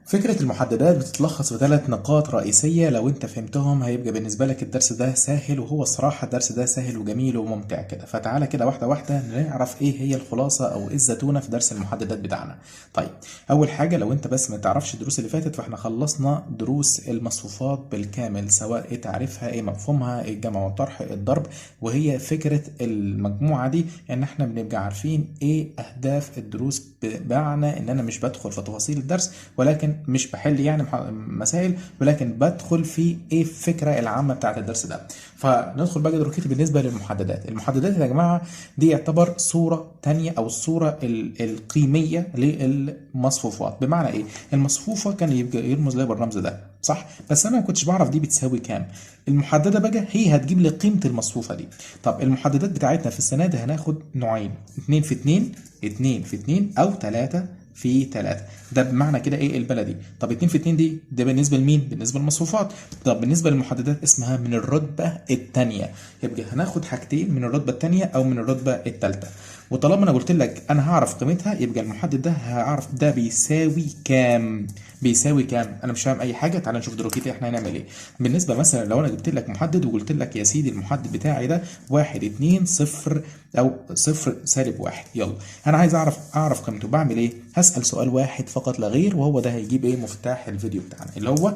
فكرة المحددات بتتلخص في 3 نقاط رئيسية، لو انت فهمتهم هيبقى بالنسبة لك الدرس ده سهل، وهو الصراحة الدرس ده سهل وجميل وممتع كده. فتعالى كده واحدة واحدة نعرف ايه هي الخلاصة او ايه الزتونة في درس المحددات بتاعنا. طيب، اول حاجة لو انت بس ما تعرفش الدروس اللي فاتت، فاحنا خلصنا دروس المصفوفات بالكامل، سواء ايه تعريفها، ايه مفهومها، ايه الجمع والطرح، إيه الضرب. وهي فكرة المجموعة دي ان احنا بنبقى عارفين ايه اهداف الدروس، بمعنى ان انا مش بدخل في تفاصيل الدرس، ولكن مش بحل يعني مسائل، ولكن بدخل في ايه الفكره العامه بتاعت الدرس ده. فندخل بقى دلوقتي بالنسبه للمحددات. المحددات يا جماعه دي يعتبر صوره تانية او الصوره القيميه للمصفوفات. بمعنى ايه؟ المصفوفه كان يبقى يرمز لها بالرمز ده، صح؟ بس انا ما كنتش بعرف دي بتساوي كام. المحدده بقى هي هتجيب لي قيمه المصفوفه دي. طب المحددات بتاعتنا في السنه دي هناخد نوعين: 2 في 2، 2 في 2، او 3 في 3. ده بمعنى كده ايه البلدي. طب 2 في 2 دي ده بالنسبه لمين؟ بالنسبه للمصفوفات. طب بالنسبه للمحددات اسمها من الرتبه الثانيه، يبقى هناخد حاجتين من الرتبه الثانيه او من الرتبه الثالثه. وطالما انا قلت لك انا هعرف قيمتها، يبقى المحدد ده هعرف ده بيساوي كام. بيساوي كام؟ انا مش فاهم اي حاجه. تعال نشوف دلوقتي احنا هنعمل ايه. بالنسبه مثلا لو انا جبت لك محدد وقلت لك يا سيدي المحدد بتاعي ده 1 2 0 او 0 سالب 1، يلا انا عايز اعرف قيمته. بعمل ايه؟ هسال سؤال واحد فقط لا غير، وهو ده هيجيب ايه مفتاح الفيديو بتاعنا، اللي هو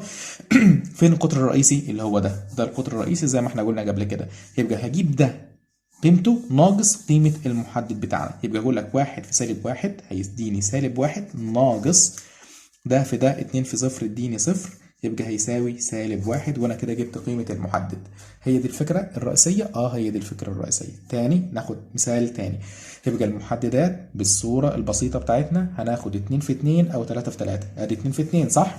فين القطر الرئيسي؟ اللي هو ده القطر الرئيسي زي ما احنا قلنا قبل كده. يبقى هجيب ده قيمته ناقص قيمة المحدد بتاعنا. يبقى أقول لك 1 في سالب 1 هيديني سالب 1، ناقص ده في ده 2 في 0 اديني 0، يبقى هيساوي سالب 1. وأنا كده جبت قيمة المحدد. هي دي الفكرة الرئيسية؟ هي دي الفكرة الرئيسية. تاني ناخد مثال تاني. يبقى المحددات بالصورة البسيطة بتاعتنا هناخد 2 في 2 أو 3 في 3. أدي 2 في 2 صح؟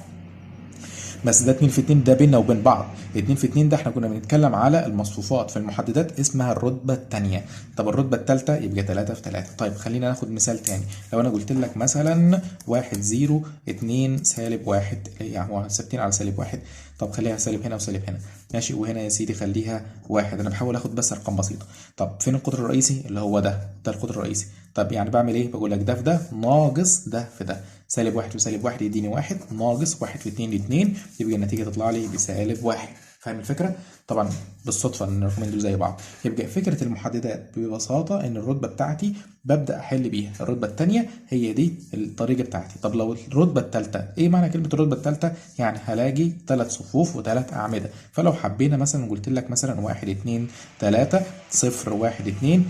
بس ده 2 في 2 ده بيننا وبين بعض. 2 في 2 ده احنا كنا بنتكلم على المصفوفات في المحددات اسمها الرتبه الثانيه. طب الرتبه الثالثه يبقى 3 في 3. طيب خلينا ناخد مثال تاني. لو انا قلت لك مثلا 1 0 2 سالب 1، يعني هو ثابتين على سالب 1. طب خليها سالب هنا وسالب هنا، ماشي. وهنا يا سيدي خليها 1. انا بحاول اخد بس ارقام بسيطه. طب فين القطر الرئيسي؟ اللي هو ده القطر الرئيسي. طب يعني بعمل ايه؟ بقول لك ده في ده ناقص ده في ده. سالب 1 وسالب 1 يديني 1، ناقص 1 في 2 2، يبقى النتيجه تطلع لي بسالب 1. فاهم الفكره؟ طبعا بالصدفه ان الرقمين دول زي بعض. يبقى فكره المحددات ببساطه ان الرتبه بتاعتي ببدا احل بيها. الرتبه الثانيه هي دي الطريقه بتاعتي. طب لو الرتبه الثالثه، ايه معنى كلمه الرتبه الثالثه؟ يعني هلاقي 3 صفوف و3 اعمده. فلو حبينا مثلا قلت لك مثلا 1 2 3 0 1 2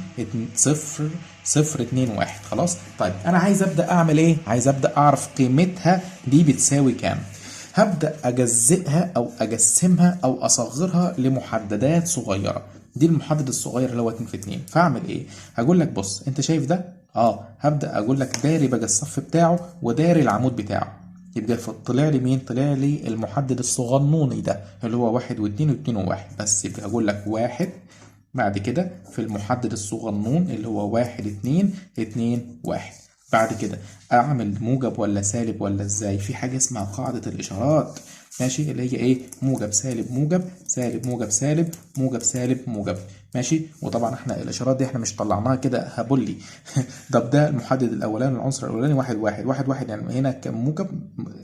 0 0 2 1، خلاص. طيب انا عايز ابدا اعمل ايه؟ عايز ابدا اعرف قيمتها دي بتساوي كام. هبدا اجزئها او اجسمها او اصغرها لمحددات صغيره. دي المحدد الصغير اللي هو 2 في 2. فاعمل ايه؟ هقول لك بص، انت شايف ده؟ هبدا اقول لك داري بقى الصف بتاعه وداري العمود بتاعه. يبقى طلع لي مين؟ طلع لي المحدد الصغنوني ده اللي هو 1 و2 و2 و1 بس. يبقى هقول لك 1، بعد كده في المحدد الصغنون اللي هو 1 2 2 1. بعد كده اعمل موجب ولا سالب ولا ازاي؟ في حاجه اسمها قاعده الاشارات، ماشي، اللي هي ايه؟ موجب سالب موجب سالب موجب سالب موجب سالب موجب، ماشي. وطبعا احنا الاشارات دي احنا مش طلعناها كده هبلي. ده المحدد الاولاني، العنصر الاولاني 1 1 1 1، يعني هنا كم موجب؟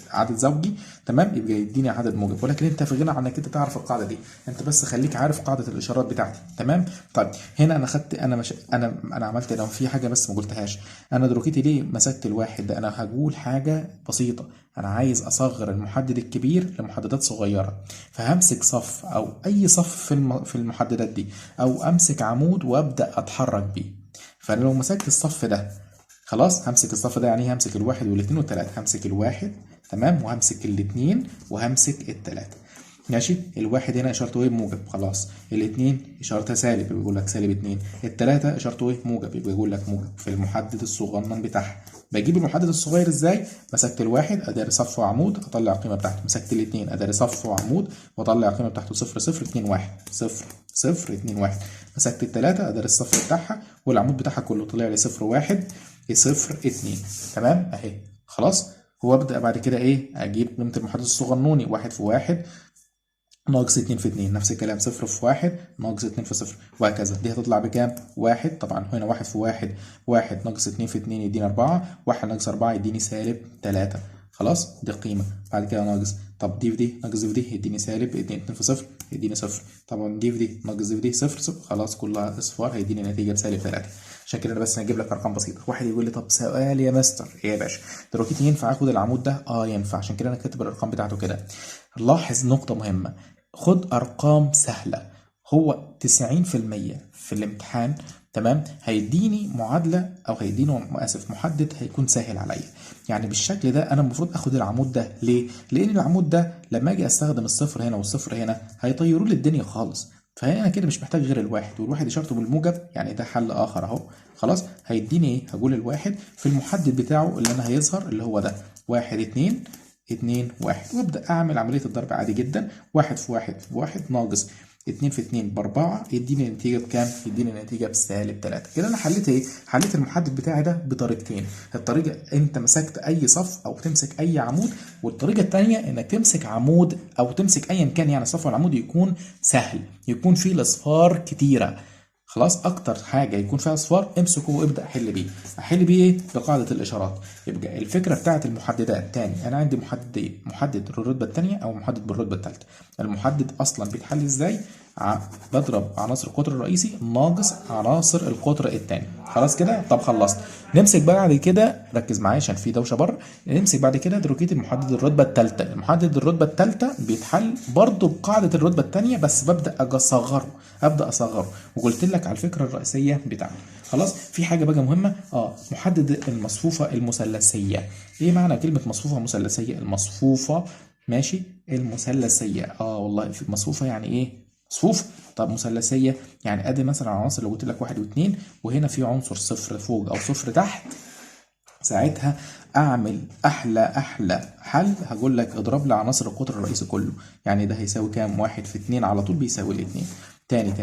عدد زوجي، تمام، يبقى يديني عدد موجب. ولكن انت في غنى عنك انت تعرف القاعده دي، انت بس خليك عارف قاعده الاشارات بتاعتي، تمام. طيب هنا انا خدت، انا مش انا عملت، لو في حاجه بس ما قلتهاش. انا دلوقتي ليه مسكت الواحد ده؟ انا هقول حاجه بسيطه. انا عايز اصغر المحدد الكبير لمحددات صغيره، فهمسك صف او اي صف في المحددات دي، او امسك عمود وابدا اتحرك بيه. فانا لو مسكت الصف ده، خلاص همسك الصف ده، يعني همسك الواحد والاثنين والثلاثه. همسك الواحد، تمام، وهمسك الاثنين وهمسك الثلاثه، ماشي. الواحد هنا اشارته ايه؟ موجب، خلاص. الاثنين اشارتها سالب، يبقى يقول لك سالب 2. الثلاثه اشارته ايه؟ موجب، يبقى يقول لك موجب في المحدد الصغنن بتاعها. بجيب المحدد الصغير ازاي؟ مسكت الواحد اداري صف وعمود اطلع القيمه بتاعته. مسكت الاثنين اداري صف وعمود واطلع القيمه بتاعته 0 0 2 1 0 0 2 1. مسكت الثلاثه اداري الصف بتاعها والعمود بتاعها كله طلع لي 0 1 0 2، تمام اهي، خلاص. وابدا بعد كده ايه؟ اجيب قيمه المحدد الصغنوني. 1 في 1 ناقص 2 في 2، نفس الكلام. 0 في 1 ناقص 2 في 0، وهكذا. دي هتطلع بكام؟ 1. طبعا هنا 1 في 1 1 ناقص 2 في 2 يديني 4، 1 ناقص 4 يديني سالب 3، خلاص دي قيمه. بعد كده ناقص، طب دي في دي ناقص دي في دي يديني سالب 2 في صفر يديني صفر. طبعا دي في دي ناقص دي في دي صفر صفر، خلاص كلها اصفار هيديني نتيجه بسالب 3. عشان كده انا بس هجيب لك ارقام بسيطه. واحد يقول لي طب سؤال يا مستر، ايه يا باشا دلوقتي ينفع اخد العمود ده؟ ينفع، عشان كده انا كاتب الارقام بتاعته كده. لاحظ نقطه مهمه، خد ارقام سهله. هو 90% في الامتحان تمام هيديني معادله او هيديني اسف محدد هيكون سهل عليا. يعني بالشكل ده انا المفروض اخد العمود ده. ليه؟ لان العمود ده لما اجي استخدم الصفر هنا والصفر هنا هيطيروا لي الدنيا خالص. فهنا كده مش محتاج غير الواحد، والواحد اشارته بالموجب، يعني ده حل اخر اهو. خلاص هيديني ايه؟ هقول الواحد في المحدد بتاعه اللي انا هيظهر اللي هو ده 1 2 2 1، وابدا اعمل عمليه الضرب عادي جدا. 1 في 1 في 1 ناقص 2 في 2 ب4 يديني نتيجه بكام؟ يديني نتيجه بسالب 3. كده انا حليت ايه؟ حليت المحدد بتاعي ده بطريقتين. الطريقه انت مسكت اي صف او تمسك اي عمود، والطريقه الثانيه انك تمسك عمود او تمسك ايا كان يعني صف العمود يكون سهل، يكون فيه الاصفار كتيره. خلاص اكتر حاجه يكون فيها اصفار امسكه وابدا حل بيه. احل بيه ايه؟ بقاعده الاشارات. يبقى الفكره بتاعت المحددات تاني، انا عندي محددين، محدد بالرتبه الثانيه او محدد بالرتبه الثالثه. المحدد اصلا بيتحل ازاي؟ بضرب عناصر القطر الرئيسي ناقص عناصر القطر الثاني. خلاص كده؟ طب خلصت. نمسك بقى بعد كده، ركز معايا عشان في دوشه بره. نمسك بعد كده دروكيت المحدد الرتبه الثالثه. المحدد الرتبه الثالثه بيتحل برضه بقاعده الرتبه الثانيه، بس ببدا اصغره، وقلت لك على الفكره الرئيسيه بتاعته. خلاص في حاجه بقى مهمه، محدد المصفوفه المثلثيه. ايه معنى كلمه مصفوفه مثلثيه؟ المصفوفه ماشي المثلثيه، والله في مصفوفه يعني ايه مصفوفه. طب مثلثيه يعني ادي مثلا عناصر لو قلت لك 1 و2 وهنا في عنصر صفر فوق او صفر تحت، ساعتها اعمل احلى حل. هقول لك اضرب لي عناصر القطر الرئيسي كله، يعني ده هيساوي كام؟ 1 في 2 على طول بيساوي الاتنين. تاني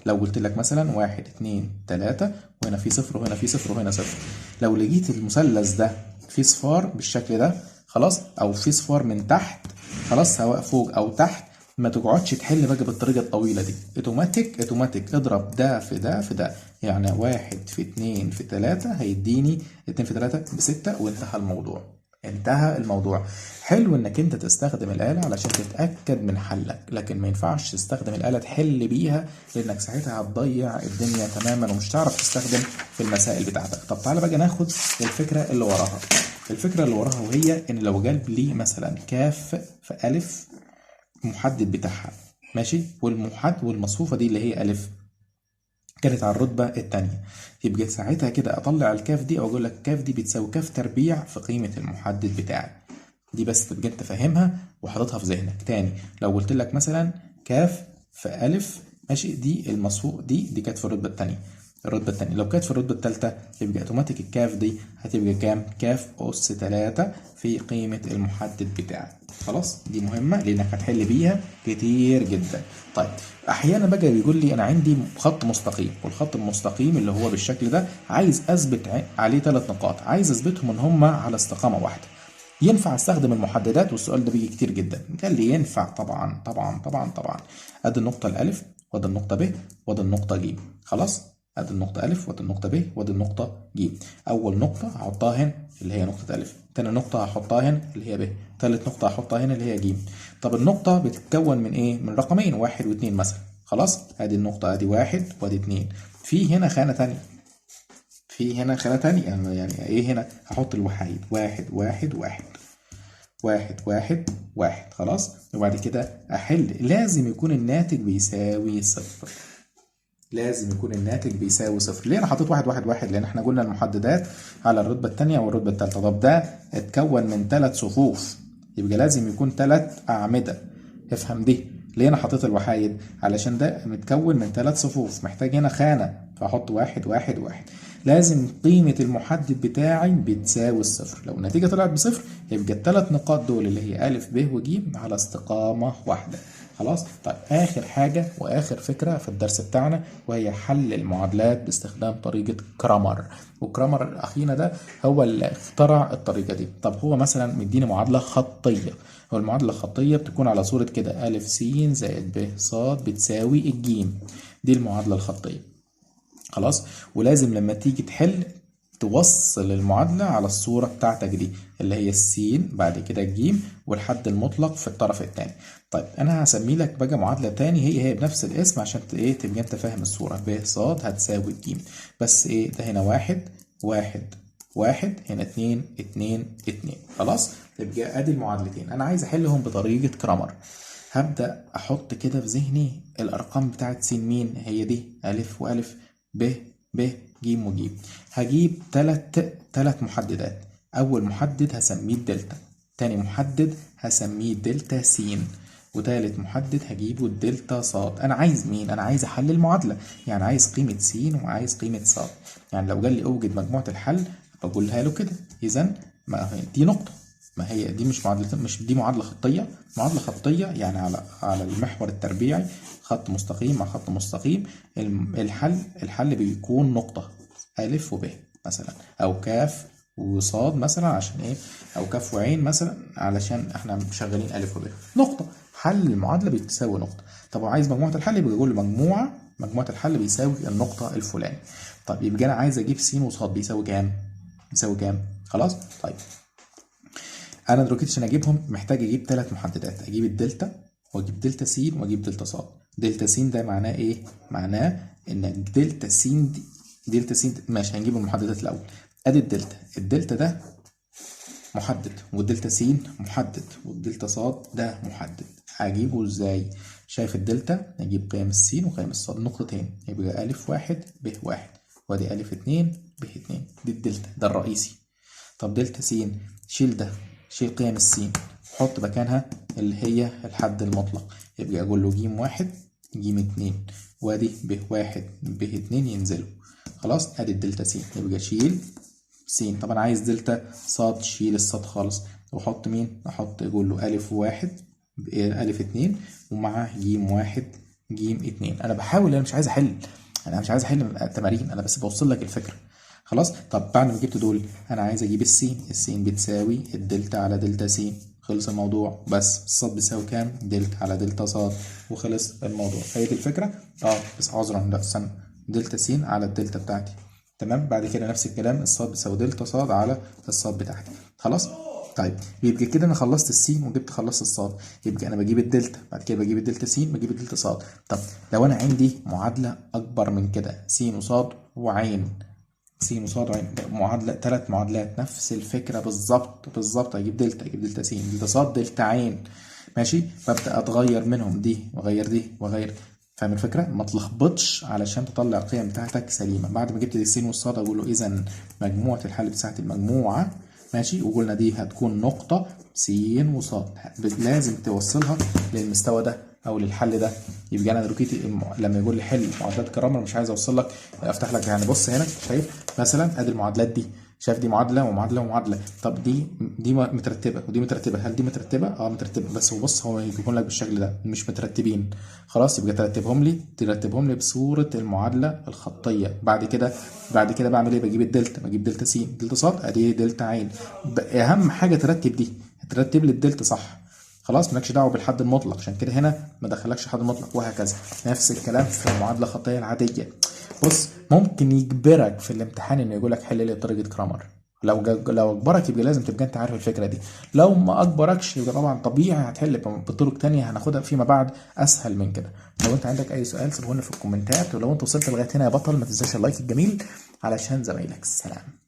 لو قلت لك مثلا 1 2 3 وهنا في صفر وهنا في صفر وهنا صفر، لو لقيت المثلث ده فيه صفار بالشكل ده خلاص، او فيه صفار من تحت خلاص سواء فوق او تحت، ما تقعدش تحل بقى بالطريقه الطويله دي. اوتوماتيك اضرب ده في ده في ده، يعني 1 في 2 في 3 هيديني 2 في 3 ب6 انتهى الموضوع. حلو انك انت تستخدم الآلة علشان تتأكد من حلك، لكن ما ينفعش تستخدم الآلة تحل بيها، لانك ساعتها هتضيع الدنيا تماما ومش هتعرف تستخدم في المسائل بتاعتك. طب تعالى بقى ناخد الفكرة اللي وراها. وهي ان لو جاب لي مثلا كاف في ألف محدد بتاعها ماشي، والمصفوفة دي اللي هي ألف كانت على الرتبة الثانية، يبقى ساعتها كده أطلع الكاف دي أو أقول لك كاف دي بتساوي كاف تربيع في قيمة المحدد بتاعي. دي بس تبقى أنت فاهمها وحاططها في ذهنك. تاني لو قلت لك مثلا كاف في ألف ماشي، دي المصفوف دي كانت في الرتبة الثانية. لو كانت في الرتبة الثالثة يبقى اوتوماتيك الكاف دي هتبقى كام؟ كاف أس 3 في قيمة المحدد بتاعك. خلاص دي مهمة لأنك هتحل بيها كتير جدا. طيب أحيانا بقى بيقول لي أنا عندي خط مستقيم، والخط المستقيم اللي هو بالشكل ده عايز أثبت عليه 3 نقاط، عايز أثبتهم إن هما على استقامة واحدة. ينفع استخدم المحددات؟ والسؤال ده بيجي كتير جدا. قال لي ينفع طبعا. ادي النقطة الألف وادي النقطة ب وادي النقطة ج. خلاص ادي النقطة ألف وادي النقطة ب وادي النقطة ج. أول نقطة هحطها هنا اللي هي نقطة ألف، تاني نقطة هحطها هنا اللي هي ب، تالت نقطة هحطها هنا اللي هي ج. طب النقطة بتتكون من إيه؟ من رقمين 1 و2 مثلا. خلاص ادي النقطة ادي 1 وادي 2. في هنا خانة تانية، يعني ايه هنا؟ هحط الوحيد 1 1 1 1 1 1. خلاص وبعد كده احل. لازم يكون الناتج بيساوي صفر. ليه انا حطيت 1 1 1؟ لان احنا قلنا المحددات على الرتبه الثانيه والرتبه الثالثه. طب ده اتكون من 3 صفوف، يبقى لازم يكون 3 اعمده. افهم دي. ليه انا حطيت الوحايد؟ علشان ده متكون من 3 صفوف، محتاج هنا خانه، فاحط 1 1 1. لازم قيمة المحدد بتاعي بتساوي الصفر. لو النتيجة طلعت بصفر يبقى ال3 نقاط دول اللي هي أ ب وج على استقامة واحدة. خلاص طيب آخر حاجة وآخر فكرة في الدرس بتاعنا وهي حل المعادلات باستخدام طريقة كرامر. وكرامر أخينا ده هو اللي اخترع الطريقة دي. طب هو مثلا مديني معادلة خطية، والمعادلة الخطية بتكون على صورة كده أ س زائد ب ص بتساوي الجيم. دي المعادلة الخطية. خلاص ولازم لما تيجي تحل توصل المعادلة على الصورة بتاعتك دي اللي هي السين بعد كده الجيم والحد المطلق في الطرف التاني. طيب انا هسمي لك بقى معادلة تاني هي بنفس الاسم عشان ايه تبقى انت فاهم الصورة. ب ص هتساوي ج، بس ايه ده هنا واحد واحد واحد، هنا اتنين اتنين اتنين. خلاص تبقى ادي المعادلتين انا عايز احلهم بطريقة كرامر. هبدأ احط كده في ذهني الارقام بتاعت س مين هي دي الف والف ب ب ج وج. هجيب تلات محددات. اول محدد هسميه الدلتا، تاني محدد هسميه دلتا س، وتالت محدد هجيبه الدلتا ص. انا عايز مين؟ انا عايز احل المعادله، يعني عايز قيمه س وعايز قيمه ص. يعني لو قال لي اوجد مجموعه الحل بقولها له كده. اذا دي نقطه، ما هي دي مش معادله، مش دي معادله خطيه. معادله خطيه يعني على المحور التربيعي خط مستقيم مع خط مستقيم. الحل بيكون نقطه الف وب مثلا، او كاف وصاد مثلا عشان ايه، او كاف وعين مثلا علشان احنا شغالين الف وب. نقطه حل المعادله بتساوي نقطه. طب وعايز مجموعه الحل يبقى يقول له مجموعه الحل بيساوي النقطه الفلاني. طب يبقى انا عايز اجيب س وصاد بيساوي كام؟ بيساوي كام؟ خلاص. طيب انا دلوقتي عشان اجيبهم محتاج اجيب ثلاث محددات، اجيب الدلتا واجيب دلتا س واجيب دلتا ص. دلتا س ده معناه ايه؟ معناه ان دلتا س دي دلتا س ماشي. هنجيب المحددات الاول. ادي الدلتا ده محدد، والدلتا س محدد، والدلتا ص ده محدد. هجيبه ازاي؟ شايف الدلتا نجيب قيم السين وقيم الصاد نقطتين، يبقى الف واحد ب واحد، وادي الف اتنين ب اتنين. دي الدلتا ده الرئيسي. طب دلتا س شيل ده، شيل قيم السين حط مكانها اللي هي الحد المطلق، يبقى اقول له ج واحد ج اتنين، وادي ب واحد ب اتنين ينزلوا. خلاص ادي الدلتا س، يبقى شيل س. طبعا عايز دلتا صاد، شيل الصاد خالص وحط مين؟ احط اقول له الف واحد الف اتنين ومعاه ج واحد ج اتنين. انا بحاول، انا مش عايز احل، انا مش عايز احل تمارين، انا بس بوصل لك الفكره. خلاص. طب بعد ما جبت دول انا عايز اجيب السين بتساوي الدلتا على دلتا س. خلص الموضوع. بس الصاد بيساوي كام؟ دلتا على دلتا صاد، وخلص الموضوع. هي دي الفكره. بس عذرا لا استنى، دلتا س على الدلتا بتاعتي. تمام. بعد كده نفس الكلام، الصاد بيساوي دلتا صاد على الصاد بتاعتي. خلاص. طيب يبقى كده انا خلصت السين وجبت خلصت الصاد، يبقى انا بجيب الدلتا، بعد كده بجيب الدلتا س بجيب الدلتا صاد. طب لو انا عندي معادله اكبر من كده، س وصاد وعين، س وصاد وعين، معادله، ثلاث معادلات نفس الفكره بالظبط. اجيب دلتا س دلتا صاد دلتا عين. ماشي. ببدا اتغير منهم دي واغير دي واغير. فاهم الفكره؟ ما تلخبطش علشان تطلع القيم بتاعتك سليمه. بعد ما جبت السين والصاد اقول له اذا مجموعه الحل بتاعت المجموعه ماشي، وقلنا دي هتكون نقطه س وصاد، لازم توصلها للمستوى ده او للحل ده. يبقى انا دلوقتي لما يقول لي حل معادلات كرامر مش عايز اوصل لك افتح لك. يعني بص هنا شايف مثلا ادي المعادلات دي، شايف دي معادله ومعادله ومعادله. طب دي مترتبه ودي مترتبه، هل دي مترتبه؟ مترتبه. بس بص هو يجيبهم لك بالشكل ده مش مترتبين. خلاص يبقى ترتبهم لي بصوره المعادله الخطيه. بعد كده بعمل ايه؟ بجيب دلتا س دلتا ص ادي دلتا عين. اهم حاجه ترتب لي الدلتا صح. خلاص مالكش دعوه بالحد المطلق، عشان كده هنا ما دخلكش حد مطلق، وهكذا. نفس الكلام في المعادله الخطيه العاديه. بص ممكن يجبرك في الامتحان انه يقول لك حل لي بطريقه كرامر. لو اجبرك يبقى لازم تبقى انت عارف الفكره دي. لو ما اجبركش يبقى طبعا طبيعي هتحل بطرق تانية هناخدها فيما بعد اسهل من كده. لو انت عندك اي سؤال سيبه لنا في الكومنتات، ولو انت وصلت لغايه هنا يا بطل ما تنساش اللايك الجميل علشان زمايلك. سلام.